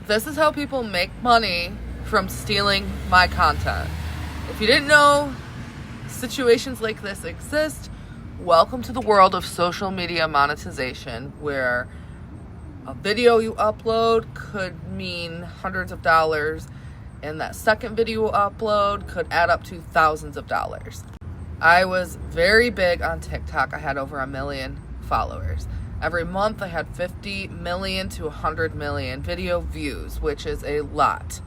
This is how people make money from stealing my content. If you didn't know situations like this exist, welcome to the world of social media monetization, where a video you upload could mean hundreds of dollars, and that second video upload could add up to thousands of dollars. I was very big on TikTok. I had over 1 million followers. Every month I had 50 million to 100 million video views, which is a lot.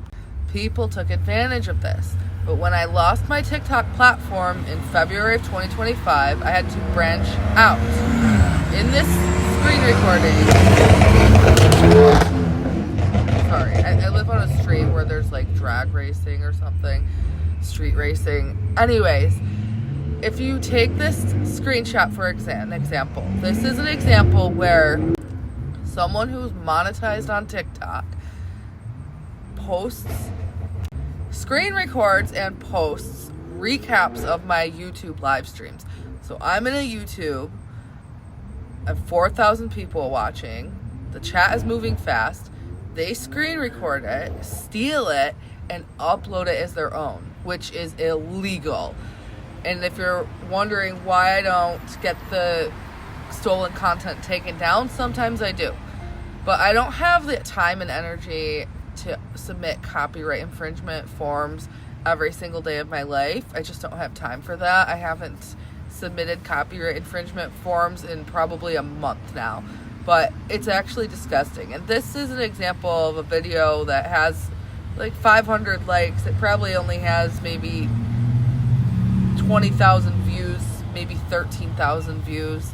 People took advantage of this. But when I lost my TikTok platform in February of 2025, I had to branch out. In this screen recording, sorry, I live on a street where there's like drag racing or something, street racing. Anyways, if you take this screenshot for an example, this is an example where someone who's monetized on TikTok screen records and posts recaps of my YouTube live streams. So I'm in a YouTube, I have 4,000 people watching, the chat is moving fast, they screen record it, steal it, and upload it as their own, which is illegal. And if you're wondering why I don't get the stolen content taken down, sometimes I do. But I don't have the time and energy to submit copyright infringement forms every single day of my life. I just don't have time for that. I haven't submitted copyright infringement forms in probably a month now. But it's actually disgusting. And this is an example of a video that has like 500 likes. It probably only has maybe 20,000 views, maybe 13,000 views,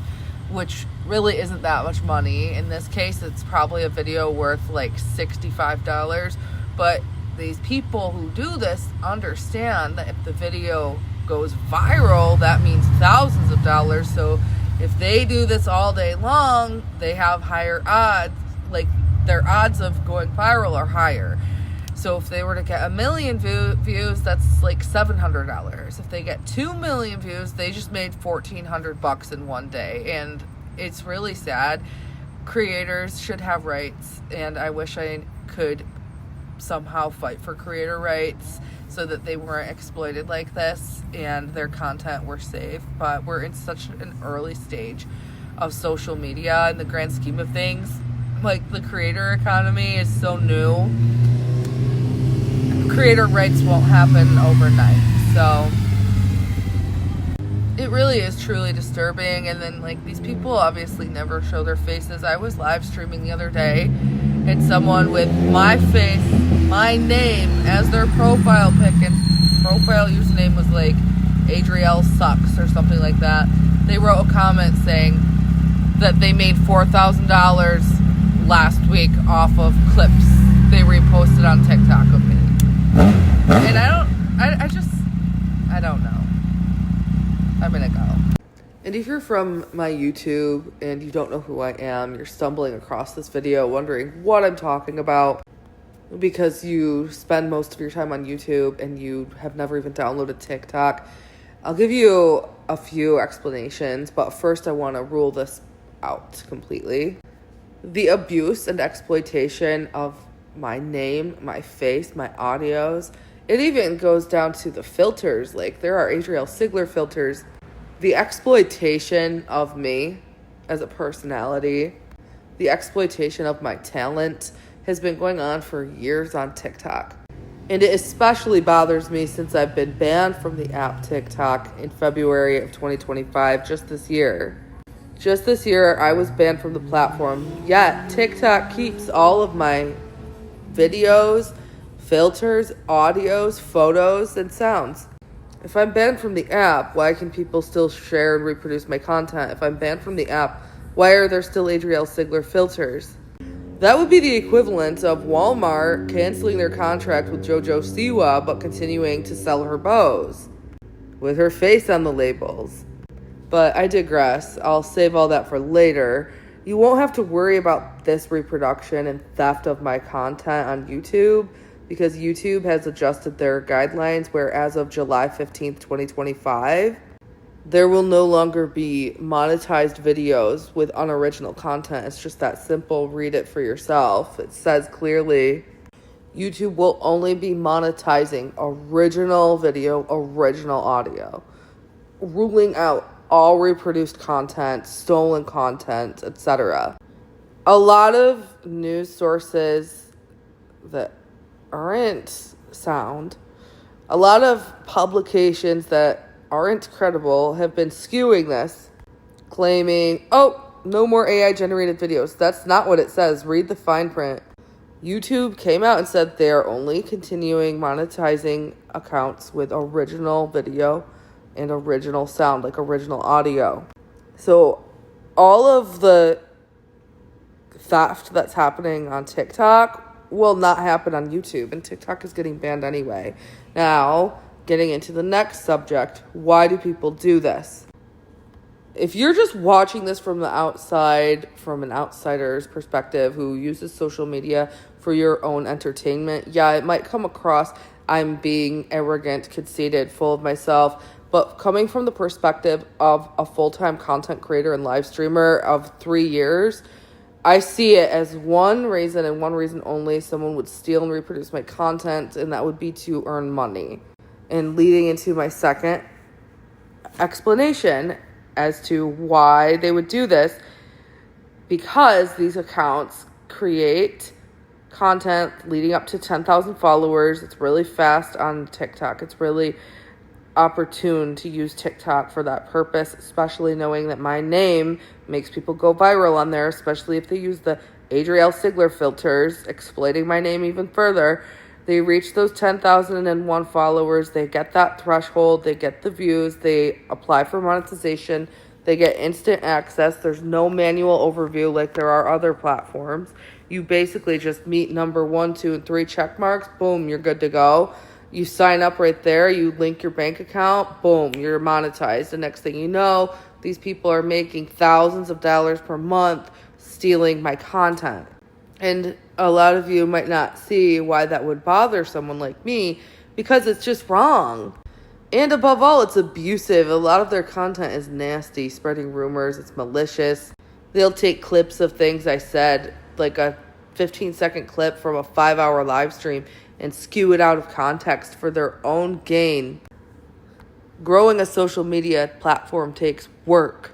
which really isn't that much money. In this case, it's probably a video worth like $65. But these people who do this understand that if the video goes viral, that means thousands of dollars. So if they do this all day long, they have higher odds, like their odds of going viral are higher. So if they were to get 1 million views, that's like $700. If they get 2 million views, they just made $1,400 in one day. And it's really sad. Creators should have rights, and I wish I could somehow fight for creator rights so that they weren't exploited like this and their content were safe. But we're in such an early stage of social media in the grand scheme of things. Like, the creator economy is so new. Creator rights won't happen overnight. So it really is truly disturbing. And then, like, these people obviously never show their faces. I was live streaming the other day, and someone with my face, my name as their profile pic, and profile username was like Adriel Sucks or something like that. They wrote a comment saying that they made $4,000 last week off of clips they reposted on TikTok of me. And I don't know. I'm gonna go. And if you're from my YouTube and you don't know who I am, you're stumbling across this video wondering what I'm talking about because you spend most of your time on YouTube and you have never even downloaded TikTok, I'll give you a few explanations, but first I want to rule this out completely. The abuse and exploitation of my name, my face, my audios, it even goes down to the filters. Like, there are Adriel Sigler filters. The exploitation of me as a personality, the exploitation of my talent has been going on for years on TikTok. And it especially bothers me since I've been banned from the app TikTok in February of 2025, just this year. Just this year, I was banned from the platform, yet TikTok keeps all of my videos, filters, audios, photos, and sounds. If I'm banned from the app, why can people still share and reproduce my content? If I'm banned from the app, why are there still Adriel Sigler filters? That would be the equivalent of Walmart canceling their contract with JoJo Siwa but continuing to sell her bows with her face on the labels. But I digress. I'll save all that for later. You won't have to worry about this reproduction and theft of my content on YouTube because YouTube has adjusted their guidelines where as of July 15th, 2025, there will no longer be monetized videos with unoriginal content. It's just that simple. Read it for yourself. It says clearly YouTube will only be monetizing original video, original audio, ruling out all reproduced content, stolen content, etc. A lot of news sources that aren't sound, a lot of publications that aren't credible have been skewing this, claiming, oh, no more AI generated videos. That's not what it says. Read the fine print. YouTube came out and said they're only continuing monetizing accounts with original video and original sound, like original audio. So all of the theft that's happening on TikTok will not happen on YouTube, and TikTok is getting banned anyway. Now, getting into the next subject, why do people do this? If you're just watching this from the outside, from an outsider's perspective who uses social media for your own entertainment, yeah, it might come across I'm being arrogant, conceited, full of myself. But coming from the perspective of a full-time content creator and live streamer of 3 years, I see it as one reason and one reason only someone would steal and reproduce my content, and that would be to earn money. And leading into my second explanation as to why they would do this, because these accounts create content leading up to 10,000 followers. It's really fast on TikTok. It's really opportune to use TikTok for that purpose, especially knowing that my name makes people go viral on there, especially if they use the Adrielle Sigler filters, exploiting my name even further. They reach those 10,001 followers, they get that threshold, they get the views, they apply for monetization, they get instant access. There's no manual overview like there are other platforms. You basically just meet number 1, 2, and 3 check marks, boom, you're good to go. You sign up right there, you link your bank account, boom, you're monetized. The next thing you know, these people are making thousands of dollars per month stealing my content. And a lot of you might not see why that would bother someone like me, because it's just wrong. And above all, it's abusive. A lot of their content is nasty, spreading rumors, it's malicious. They'll take clips of things I said, like a 15-second clip from a 5-hour live stream, and skew it out of context for their own gain. Growing a social media platform takes work.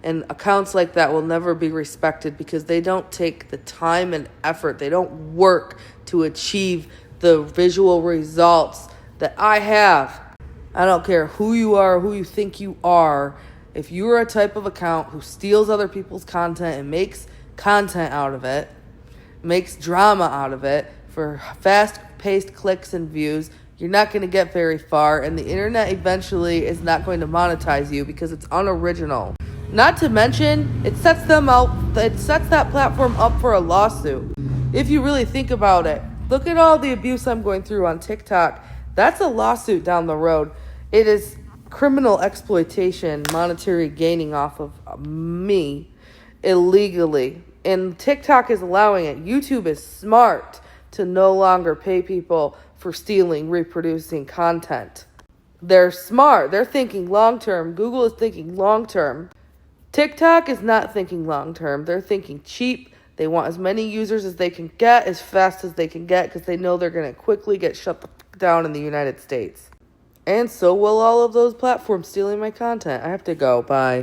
And accounts like that will never be respected because they don't take the time and effort. They don't work to achieve the visual results that I have. I don't care who you are, who you think you are. If you are a type of account who steals other people's content and makes content out of it, makes drama out of it for fast-paced clicks and views, you're not going to get very far, and the internet eventually is not going to monetize you because it's unoriginal. Not to mention, it sets that platform up for a lawsuit. If you really think about it, look at all the abuse I'm going through on TikTok. That's a lawsuit down the road. It is criminal exploitation, monetary gaining off of me illegally. And TikTok is allowing it. YouTube is smart to no longer pay people for stealing, reproducing content. They're smart. They're thinking long-term. Google is thinking long-term. TikTok is not thinking long-term. They're thinking cheap. They want as many users as they can get, as fast as they can get, because they know they're going to quickly get shut the fuck down in the United States. And so will all of those platforms stealing my content. I have to go. Bye.